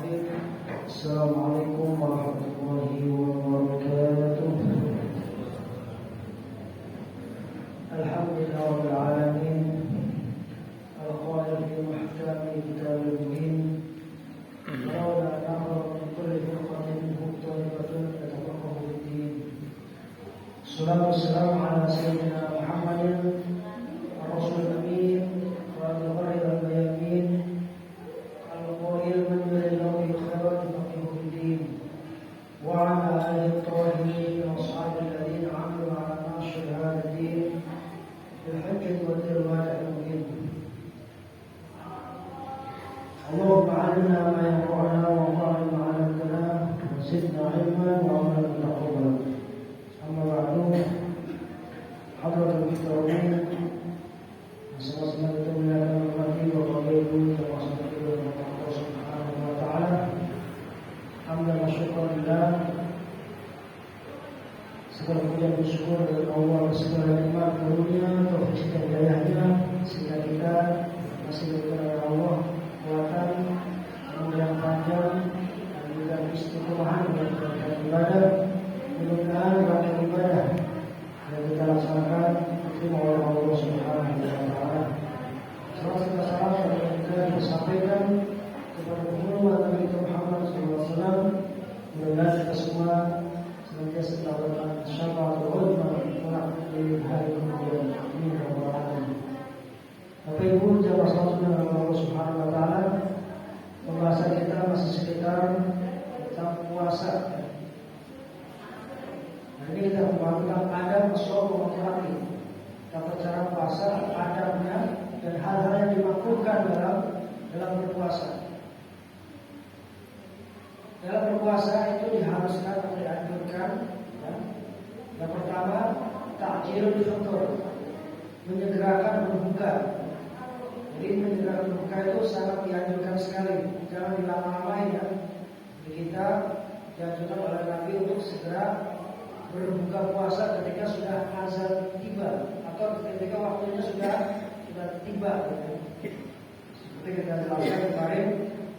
Bismillahirrahmanirrahim. Assalamualaikum warahmatullahi wabarakatuh. Alhamdulillahirabbil alamin. Al-qail fi mahkami kitabil mubin. Laula nahra min kulli firqatin muhtalifatun yatafaqahu fid-din. Salatu wassalamu ala sayyidina Muhammadin ar-rasul amin wa ala alihi wa sahbihi. وعلى آله الطاهرين وأصحابه الذين عملوا على نشر هذا الدين بالحجة والإرواء المبين. اللهم علمنا ما ينفعنا وانفعنا ما علمتنا وزدنا علما وعملا متقبلا. أما بعد، حضرة المحترمين، sama-sama kita muliakan Allah wa termasuk kepada Allah Subhanahu wa taala. Alhamdulillah, syukurillah, segala puja dan syukur dari Allah, segala nikmat karunia, taufik dan hidayahnya, sehingga kita masih diberikan Allah kekuatan, umur yang panjang, dan juga istiqomahan dalam ibadah. Mudah-mudahan rangkaian ibadah yang kita laksanakan diterima oleh Allah Subhanahu wa taala. Salam yang kita disampaikan kepada Rasulullah Nabi Muhammad SAW. Mudah-mudahan kita semua senantiasa melakukan syafaatul uzma di hari kemudian. Amin ya rabbal alamin. Bapak Ibu jamaah salat dengan Allah Subhanahu wa taala, pembahasan kita masih sekitar tentang puasa. Nah, ini kita membahas tentang adab shaum wa tata cara puasa, adabnya dan hal-hal yang dimakruhkan dalam berpuasa. Dalam berpuasa itu diharuskan atau dianjurkan, ya. Yang pertama, ta'jilul fitr, menyegerakan berbuka. Jadi menyegerakan berbuka itu sangat dianjurkan sekali. Jangan dilama-lamain, ya. Jadi kita dianjurkan oleh Nabi untuk segera berbuka puasa ketika sudah azan tiba atau ketika waktunya sudah tiba. Ya. Seperti kita jelaskan kemarin,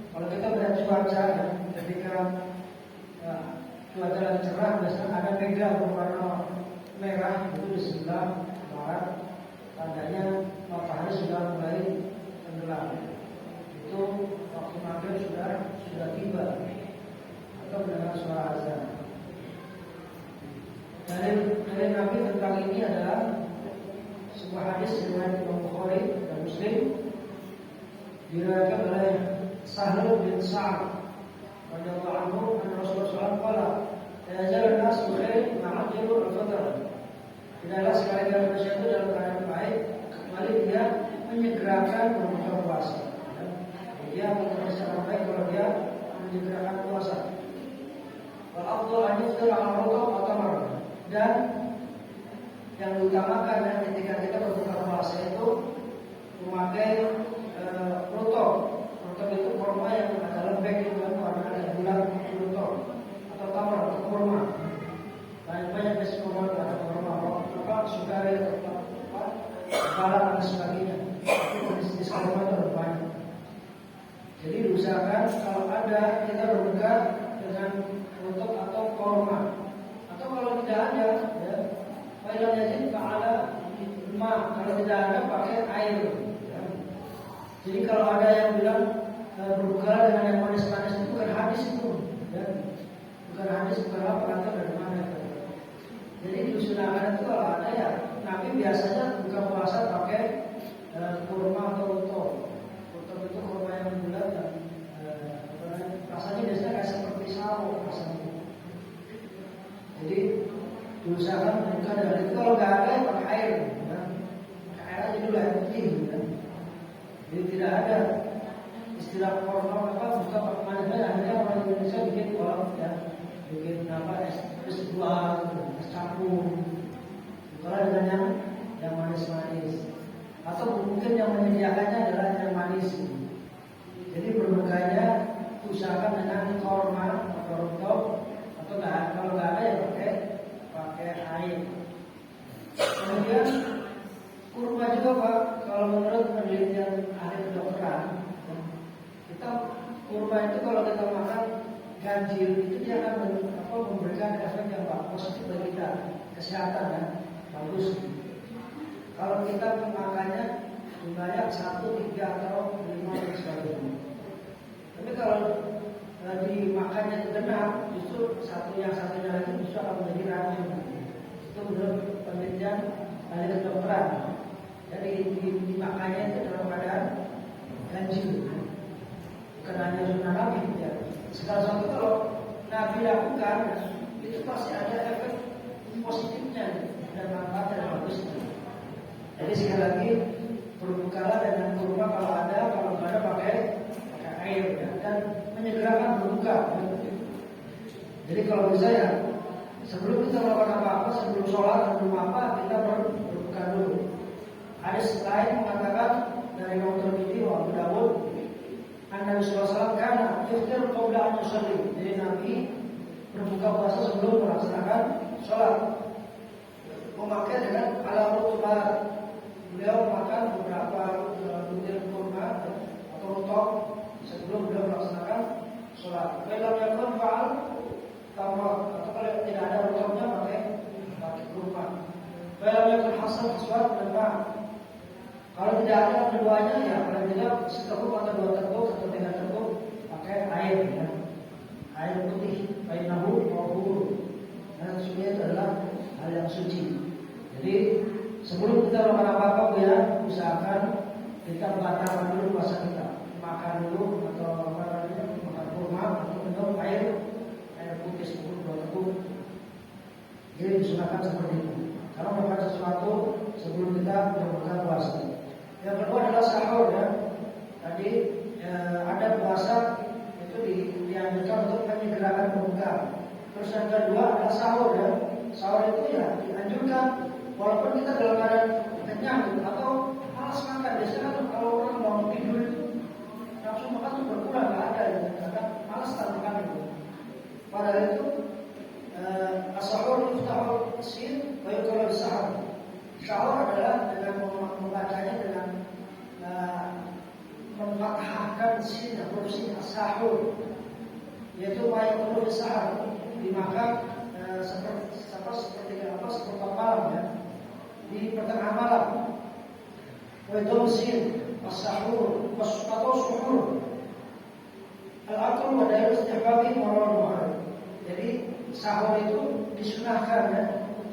kalau kita melihat cuaca, ya, ketika cuaca lagi cerah, biasanya ada mega berwarna merah itu di sebelah barat, tandanya matahari sudah mulai tenggelam. Itu waktu maghrib sudah tiba atau mendengar suara azan. Dari Nabi tentang ini adalah sebuah hadis riwayat Imam Bukhari dan Muslim, diriwayatkan oleh Sahl bin Sa'ad radhiyallahu anhu, Rasulullah SAW qala, "La yazalu an-nas bi khair ma'ajjalu al-fitr." Tidaklah sekali-kali manusia itu dalam keadaan baik kecuali dia menyegerakan berbuka puasa. Dia bekerja baik kalau dia menyegerakan puasa. Wal afdal an yufṭira 'ala rutub atau tamar. Dan yang diutamakan dan ketika kita berbuka puasa itu memakai rutub. Rutub itu kurma yang ada lembek dengan warna bulat, rutub atau tamar atau kurma. Banyak jenis kurma, ada kurma sukari atau kepala dan sebagainya. Itu jenis kurma itu ada banyak. Jadi diusahakan kalau ada kita berbuka dengan rutub atau kurma. Atau kalau tidak ada, ya, fa'ilam yazid fa'ala ma, kalau tidak ada pakai air. Ya. Jadi kalau ada yang bilang berbuka dengan yang manis-manis itu bukan hadis itu, ya. Bukan hadis, bukan apa atau dari mana. Jadi diusulkan itu kalau ada ya, Nabi biasanya buka puasa pakai kurma atau rutub. Rutub itu kurma yang bulat dan rasanya biasanya kayak seperti sawo rasanya. Jadi diusahakan buka dengan itu. Kalau nggak ada ya pakai air, ya. Pakai air aja dulu, air putih, ya. Jadi tidak ada istilah kurma apa buka pakai manis. Akhirnya orang Indonesia bikin kolom, ya, bikin apa es buah, es campur. Bukan dengan yang manis-manis. Atau mungkin yang menyediakannya adalah yang manis. Jadi berbukanya usahakan dengan kurma atau rutub, atau kalau nggak ada ya pakai air. Kemudian kurma juga Pak, kalau menurut penelitian ahli kedokteran, kita kurma itu kalau kita makan ganjil itu dia akan memberikan efek yang positif bagi kita, kesehatan ya, bagus. Kalau kita makannya jumlahnya 1, 3 atau 5 dan sebagainya. Tapi kalau dimakannya itu genap, justru satunya lagi justru akan menjadi racun. Itu menurut penelitian dari kedokteran. Jadi dimakannya itu dalam keadaan ganjil, bukan hanya sunnah Nabi ya. Segala sesuatu kalau Nabi lakukan itu pasti ada efek positifnya dan manfaat dan bagusnya. Jadi sekali lagi berbukalah dengan kurma kalau ada, kalau tidak ada pakai air ya. Dan menyegerakan berbuka. Jadi kalau bisa ya sebelum kita melakukan apa-apa, sebelum sholat, sebelum apa, kita berbuka dulu. Hadis lain mengatakan dari Imam Tirmidzi wa Abu Dawud, Nabi sallallahu alaihi wasallam kana yuftir qabla an yusalli. Jadi Nabi berbuka puasa sebelum melaksanakan sholat. Memakai dengan ala rutubat. Beliau makan beberapa butir kurma atau rotok sebelum beliau melaksanakan sholat. Kalau yakun faal tamar, atau kalau tidak ada rotoknya pakai kurma. Kalau yakun hasan aswad dan ma. Kalau tidak ada keduanya ya paling tidak seteguk atau 2 teguk atau 3 teguk pakai air ya. Air putih, bainahu wa huru. Dan sungai itu adalah hal yang suci. Jadi sebelum kita melakukan apa-apa ya, usahakan kita batalkan dulu puasa kita. Makan dulu atau makan kurma atau minum air putih seteguk 2 teguk. Jadi disunahkan seperti itu. Kalau melakukan sesuatu sebelum kita berbuka puasa. Yang kedua adalah sahur ya. Tadi ada puasa itu dianjurkan untuk menyegerakan berbuka. Terus yang kedua adalah sahur ya. Sahur itu ya dianjurkan walaupun kita dalam keadaan kenyang atau malas makan. Biasanya kan kalau orang mau tidur itu langsung makan tuh berkurang, nggak ada ya. Karena malas tak makan itu. Padahal itu as-sahur yuftahul sin wa yuqalu sahur. Sahur adalah dengan membacanya dengan mematahkan sin huruf sin as-sahur, yaitu baik huruf sahur dimakan seperti malam ya, di pertengahan malam. Wa itu sin as-sahur atau suhur. Al-aql wa dalil istihbabi marwan. Jadi sahur itu disunahkan ya.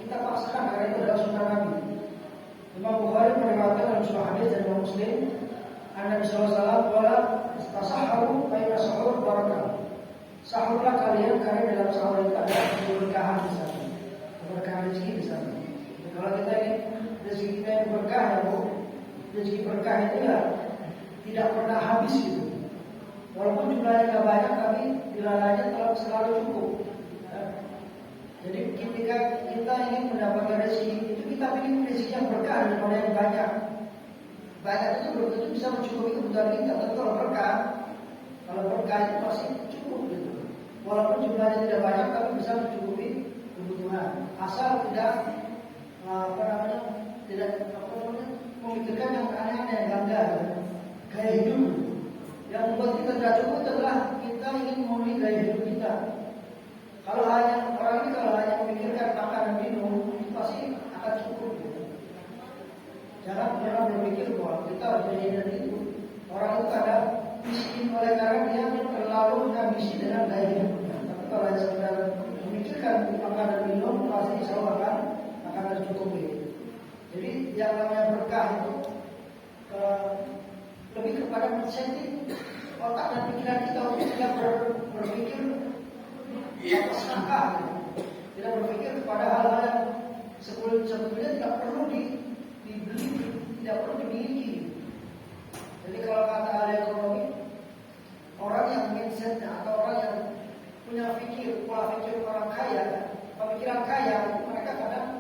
Kita paksakan karena itu adalah sunnah Nabi. Imam Bukhari meriwayatkan dalam sebuah hadis dari Imam Muslim, Nabi sallallahu alaihi wasallam qala tasahharu fa inna sahur barakah. Sahurlah kalian karena dalam sahur itu ada keberkahan di sana. Keberkahan rezeki di sana. Jadi kalau kita ingin rezeki kita yang berkah ya Bu, rezeki berkah itu ya tidak pernah habis gitu. Walaupun jumlahnya tidak banyak tapi dilalanya selalu cukup. Jadi ketika kita ingin mendapatkan rezeki itu kita ingin rezeki yang berkah daripada yang banyak. Banyak itu belum tentu bisa mencukupi kebutuhan kita. Tapi kalau berkah itu pasti cukup gitu. Walaupun jumlahnya tidak banyak tapi bisa mencukupi kebutuhan. Asal tidak memikirkan yang aneh-aneh, yang gangga, gaya hidup. Yang membuat kita tidak cukup adalah kita ingin memenuhi gaya hidup kita. Kalau orang ini hanya memikirkan makan dan minum, itu pasti akan cukup. Gitu. Jangan pernah berpikir bahwa kita harus jadi itu. Orang itu ada miskin oleh karena dia terlalu ambisi dengan gaya hidupnya. Tapi kalau hanya sekedar memikirkan makan dan minum, pasti insya Allah akan tercukupi. Jadi yang namanya berkah itu lebih kepada mensetting otak dan pikiran kita untuk tidak berpikir atas angka, tidak berpikir kepada hal-hal yang sebetulnya tidak perlu dibeli, tidak perlu dimiliki. Jadi kalau kata ahli ekonomi, orang yang mindsetnya atau orang yang punya pola pikir orang kaya, pemikiran kaya, mereka kadang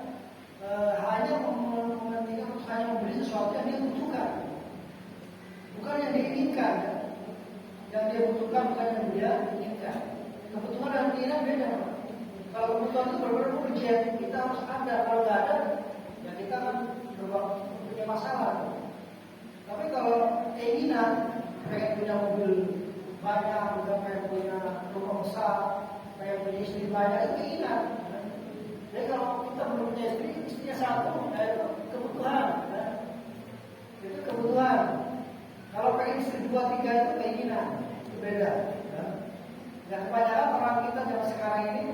hanya mementingkan hanya membeli sesuatu yang dia butuhkan, bukan yang diinginkan. Yang dia butuhkan bukan yang dia inginkan. Kebutuhan dan keinginan beda. Kalau kebutuhan itu berbeda ujian, kita harus ada. Kalau nggak ada, ya kita akan punya masalah. Tapi kalau keinginan, pengen punya mobil banyak, udah pengen punya rumah besar, pengen punya istri banyak, itu keinginan. Jadi kalau kita belum punya istri, istrinya satu, itu kebutuhan. Itu kebutuhan. Kalau pengen istri 2, 3 itu keinginan, itu beda. Dan kebanyakan orang kita zaman sekarang ini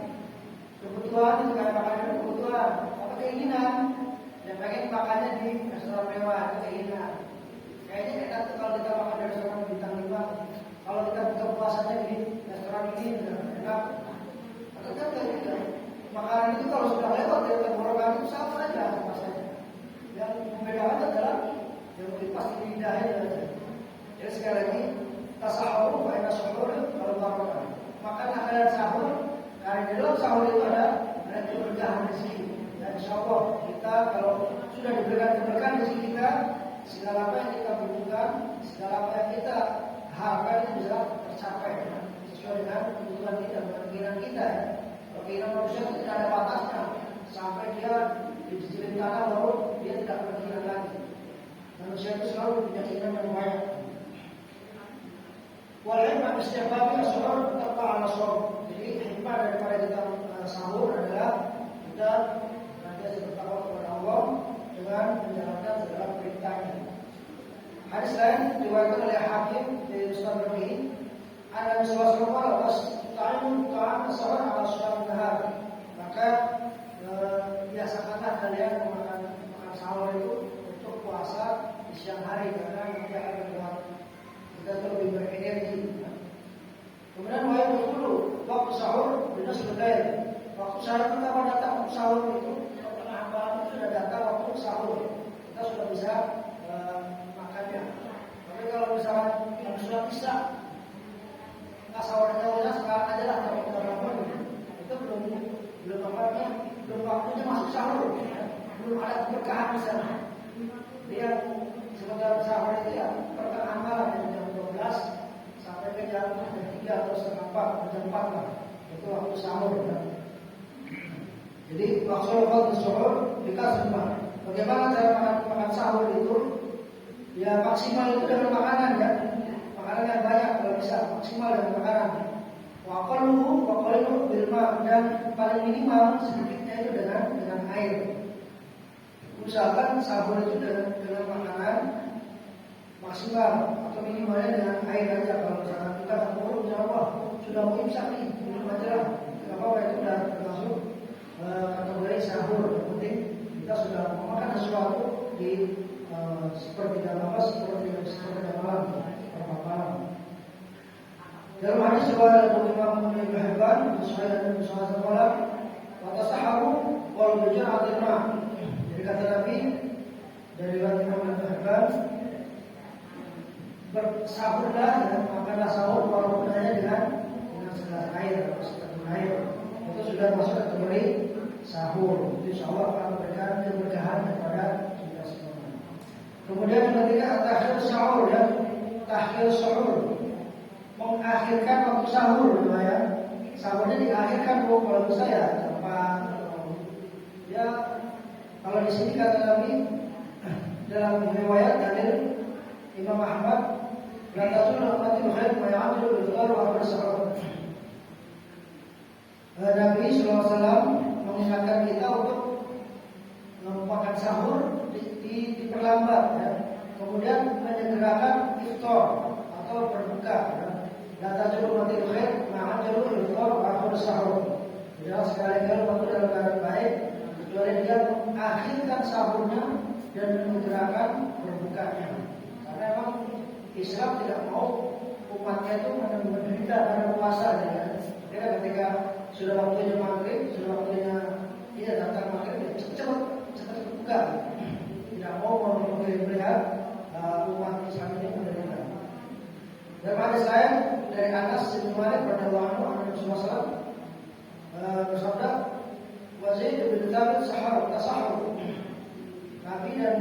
kebutuhan itu kayak makan itu kebutuhan, apa keinginan. Yang pengen makannya di restoran mewah, itu keinginan. Kayaknya kita tuh kalau kita makan di restoran bintang 5, kalau kita buka puasanya di restoran ini enak. Atau kan kayak gitu. Makanan itu kalau sudah lewat dari tenggorokan itu sama saja rasanya. Yang membedakan adalah yang lebih pasti lidahnya saja. Jadi sekali lagi tasahur, baina sahur, kalau makan. Makan makanan sahur, karena di dalam sahur itu ada keberkahan rezeki. Dan insya Allah kita kalau sudah diberikan keberkahan rezeki kita, segala apa yang kita butuhkan, segala apa yang kita harapkan itu bisa tercapai sesuai dengan kebutuhan kita, dengan keinginan kita. Kalau keinginan manusia itu tidak ada batasnya, sampai dia dicicilin tanah baru dia tidak berkeinginan lagi. Manusia itu selalu punya keinginan yang banyak. Walaupun istiqamah sahur tanpa alasan. Jadi hikmah daripada kita sahur adalah kita nanti bertakwa kepada Allah dengan menjalankan segala perintahnya. Hadis lain diriwayatkan oleh Hakim dari Ustaz Rabi, ada Rasulullah atas ta'am sahur ala syam nahar. Maka biasakanlah kalian makan sahur itu untuk puasa di siang hari karena nanti akan membuat kita lebih berenergi. Kemudian dulu waktu sahur sudah selesai. Waktu sahur kita pada datang waktu sahur itu tengah malam itu sudah datang waktu sahur. Kita sudah bisa makannya. Tapi kalau misalnya yang sudah bisa nggak sahurnya udah sekarang aja lah kalau kita bangun itu belum apa belum waktunya masuk sahur. Belum ada keberkahan di sana. Dia sementara sahur itu ya pertengahan malam jam 12 sampai ke jam 3 atau setengah 4, jam 4 lah. Itu waktu sahur ya. Jadi waktu sahur kita semua. Bagaimana cara makan sahur itu? Ya maksimal itu dengan makanan ya. Makanan yang banyak kalau bisa maksimal dengan makanan. Waqaluhu bil ma' dan paling minimal sedikitnya itu dengan air. Usahakan sahur itu dengan makanan maksimal atau minimalnya dengan air aja. Kalau misalkan kita sahur, insya Allah sudah mau imsak nih, minum aja lah. Tidak apa-apa, itu sudah termasuk kategori sahur. Yang penting kita sudah memakan sesuatu di sepertiga malam, malam. Dalam hadis riwayat Imam Ibnu Hibban, Sahih dan Sahih Malam, kata sahabu wal bija'atil ma'. Jadi kata Nabi dari riwayat Imam Ibnu Hibban, bersahurlah dan makanlah sahur walaupun hanya dengan segelas air atau setengah air. Itu sudah masuk kategori sahur. Insya Allah akan memberikan keberkahan kepada kita semua. Kemudian ketika takhir sahur ya, takhir sahur mengakhirkan waktu sahur ya. Sahurnya diakhirkan kalau bisa ya cepat. Ya kalau di sini kata Nabi dalam riwayat dari Imam Ahmad, la tazulu ummati khair wa ya'malu bil fitr wa bil sahur. Nabi SAW mengingatkan kita untuk makan sahur diperlambat ya. Kemudian menyegerakan iftar atau berbuka ya. La tazulu ummati khair wa ya'malu bil fitr wa bil sahur. Tidak sekali-kali waktu dalam keadaan baik kecuali dia mengakhirkan sahurnya dan menyegerakan berbukanya. Karena memang Islam tidak mau umatnya itu menderita karena puasa ya. Jadi ketika sudah waktunya maghrib, sudah waktunya dia datang maghrib, cepat buka. Tidak mau melihat umat Islam ini menderita. Dalam hadis lain dari Anas bin Malik radhiyallahu anhu, Rasulullah SAW bersabda, "Wazid bin Thabit tasahhur." Nabi dan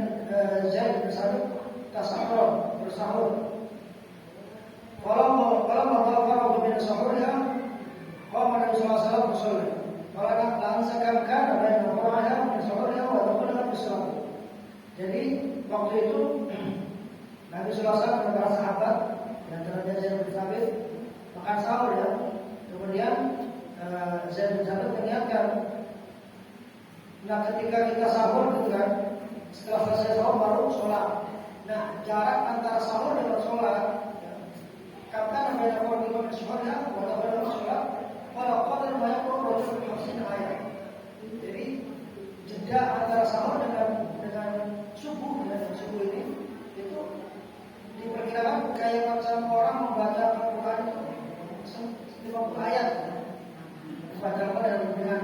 Zaid bin Sabit tasahhur, bersahur. Kalau mau bin sahurnya, qama Nabi sallallahu alaihi wasallam bersolat. Kalau langsungkan ada yang berada bin sahurnya wa qala bersahur. Jadi waktu itu Nabi sallallahu alaihi wasallam dan para sahabat dan terhadap Zaid bin Sabit Kemudian Zaid bin Sabit mengingatkan, nah ketika kita sahur gitu kan, setelah selesai sahur baru sholat. Nah jarak antara sahur dengan sholat, katakan namanya kalau sholat ya, kalau sholat, kalau qadar banyak orang berhasil ayat. Jadi jeda antara sahur dengan subuh ini itu diperkirakan kayak macam orang membaca Al-Quran itu 50 ayat. Baca dengan tentunya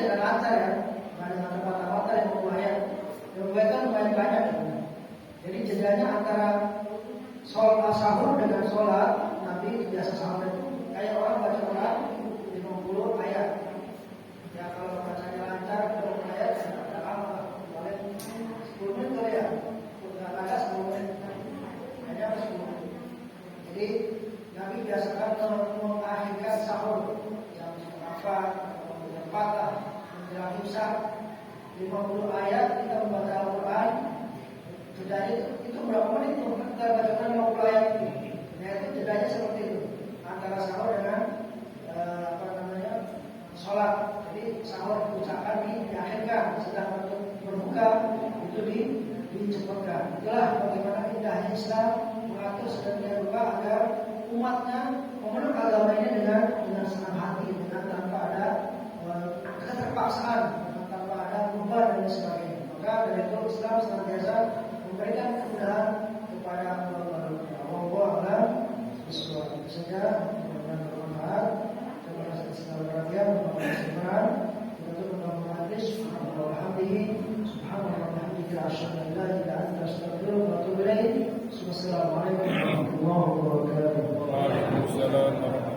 dengan lancar ya, dengan kata-kata yang 50 ayat. Kebaikan lumayan banyak. Jadi jedanya antara sholat sahur dengan sholat Nabi biasa sahur itu kayak orang baca Quran 50 ayat. Ya kalau bacanya lancar 50 ayat tidak lama, boleh 10 menit kali ya. Tidak ada 10 menit. Hanya 10 menit. Jadi Nabi biasakan mengakhirkan sahur jam 4 atau jam 4 lah menjelang imsak 50 ayat kita membaca Al-Quran. Jedanya itu berapa menit tuh kita bacakan 50 ayat ini. Nah itu jedanya seperti itu antara sahur dengan sholat. Jadi sahur diucapkan diakhirkan, sedang untuk berbuka itu dicepatkan. Itulah bagaimana indahnya Islam mengatur sedemikian rupa agar umatnya memeluk agama ini dengan senang hati, dengan tanpa ada keterpaksaan, tanpa ada beban dan sebagainya. Maka dari itu Islam senantiasa memberikan kemudahan kepada Allah sesuatu saja dan bermanfaat. Terima kasih segala perhatian, berkesimpulan untuk menghormati subhanallah walhamdulillah subhanallah walhamdulillah asyhadu an la ilaha illa anta astaghfiruka wa atubu ilaik. Wassalamualaikum warahmatullahi wabarakatuh. Waalaikumsalam warahmatullahi wabarakatuh.